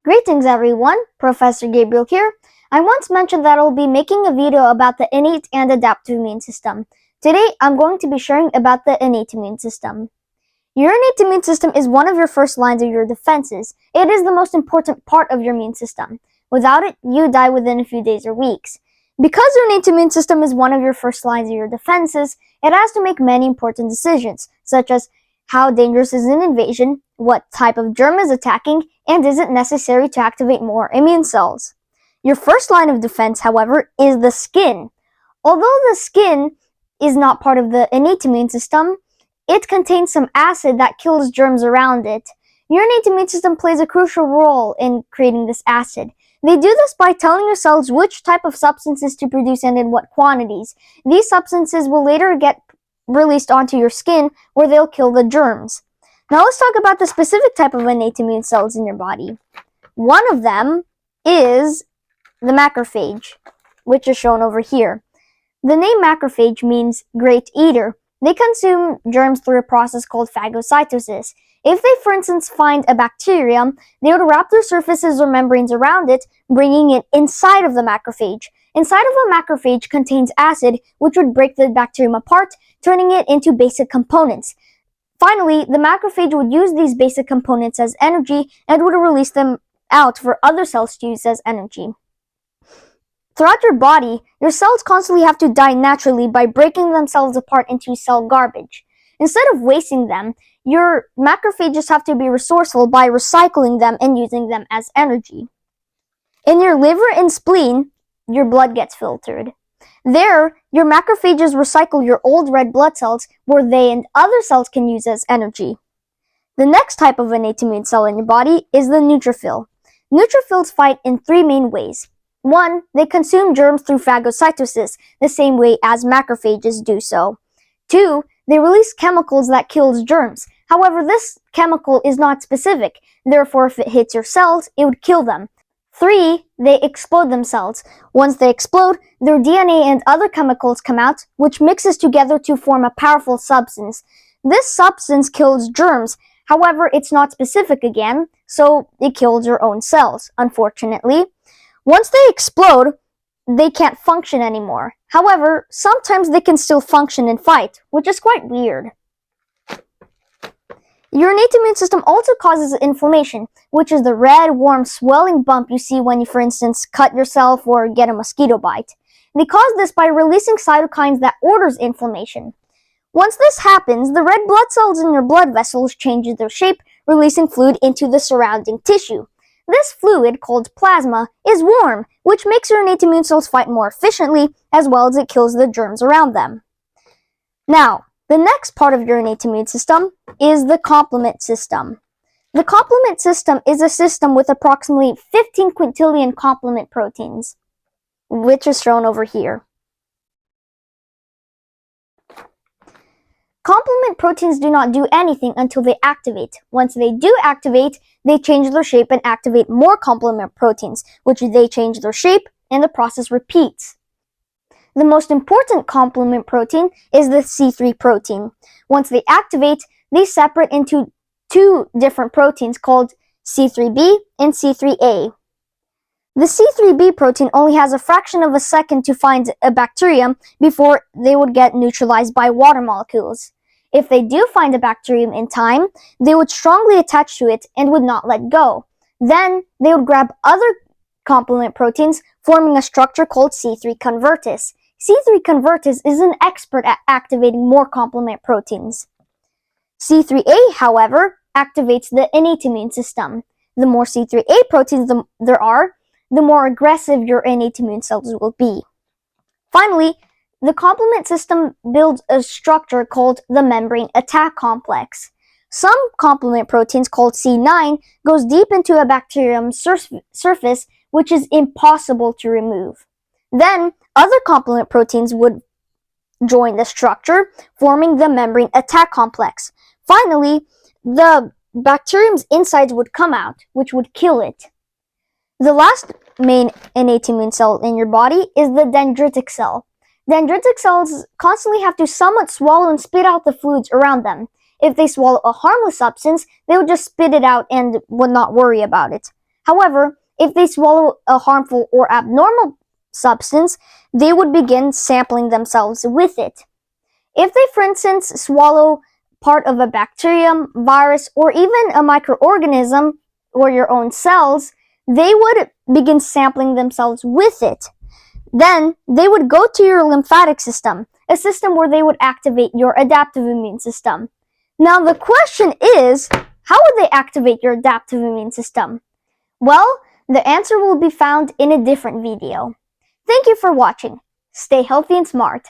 Greetings everyone, Professor Gabriel here. I once mentioned that I'll be making a video about the innate and adaptive immune system. Today, I'm going to be sharing about the innate immune system. Your innate immune system is one of your first lines of your defenses. It is the most important part of your immune system. Without it, you die within a few days or weeks. Because your innate immune system is one of your first lines of your defenses, it has to make many important decisions, such as how dangerous is an invasion, what type of germ is attacking, and is it necessary to activate more immune cells. Your first line of defense, however, is the skin. Although the skin is not part of the innate immune system, it contains some acid that kills germs around it. Your innate immune system plays a crucial role in creating this acid. They do this by telling your cells which type of substances to produce and in what quantities. These substances will later get released onto your skin where they'll kill the germs. Now let's talk about the specific type of innate immune cells in your body. One of them is the macrophage, which is shown over here. The name macrophage means great eater. They consume germs through a process called phagocytosis. If they, for instance, find a bacterium, they would wrap their surfaces or membranes around it, bringing it inside of the macrophage. Inside of a macrophage contains acid, which would break the bacterium apart, turning it into basic components. Finally, the macrophage would use these basic components as energy and would release them out for other cells to use as energy. Throughout your body, your cells constantly have to die naturally by breaking themselves apart into cell garbage. Instead of wasting them, your macrophages have to be resourceful by recycling them and using them as energy. In your liver and spleen, your blood gets filtered. There, your macrophages recycle your old red blood cells where they and other cells can use as energy. The next type of innate immune cell in your body is the neutrophil. Neutrophils fight in three main ways. 1. They consume germs through phagocytosis, the same way as macrophages do so. 2. They release chemicals that kills germs. However, this chemical is not specific, therefore if it hits your cells, it would kill them. 3. They explode themselves. Once they explode, their DNA and other chemicals come out, which mixes together to form a powerful substance. This substance kills germs. However, it's not specific again, so it kills your own cells, unfortunately. Once they explode, they can't function anymore. However, sometimes they can still function and fight, which is quite weird. Your innate immune system also causes inflammation, which is the red, warm, swelling bump you see when you, for instance, cut yourself or get a mosquito bite. They cause this by releasing cytokines that orders inflammation. Once this happens, the red blood cells in your blood vessels change their shape, releasing fluid into the surrounding tissue. This fluid, called plasma, is warm, which makes your innate immune cells fight more efficiently, as well as it kills the germs around them. Now, the next part of your innate immune system is the complement system. The complement system is a system with approximately 15 quintillion complement proteins, which is shown over here. Complement proteins do not do anything until they activate. Once they do activate, they change their shape and activate more complement proteins, which they change their shape, and the process repeats. The most important complement protein is the C3 protein. Once they activate, they separate into two different proteins called C3b and C3a. The C3b protein only has a fraction of a second to find a bacterium before they would get neutralized by water molecules. If they do find a bacterium in time, they would strongly attach to it and would not let go. Then they would grab other complement proteins, forming a structure called C3 convertase. C3 convertase is an expert at activating more complement proteins. C3a, however, activates the innate immune system. The more C3a proteins there are, the more aggressive your innate immune cells will be. Finally, the complement system builds a structure called the membrane attack complex. Some complement proteins, called C9, goes deep into a bacterium's surface, which is impossible to remove. Then, other complement proteins would join the structure, forming the membrane attack complex. Finally, the bacterium's insides would come out, which would kill it. The last main innate immune cell in your body is the dendritic cell. Dendritic cells constantly have to somewhat swallow and spit out the fluids around them. If they swallow a harmless substance, they would just spit it out and would not worry about it. However, if they swallow a harmful or abnormal substance, they would begin sampling themselves with it. If they, for instance, swallow part of a bacterium, virus, or even a microorganism, or your own cells, they would begin sampling themselves with it. Then they would go to your lymphatic system, a system where they would activate your adaptive immune system. Now the question is, how would they activate your adaptive immune system? Well, the answer will be found in a different video. Thank you for watching. Stay healthy and smart.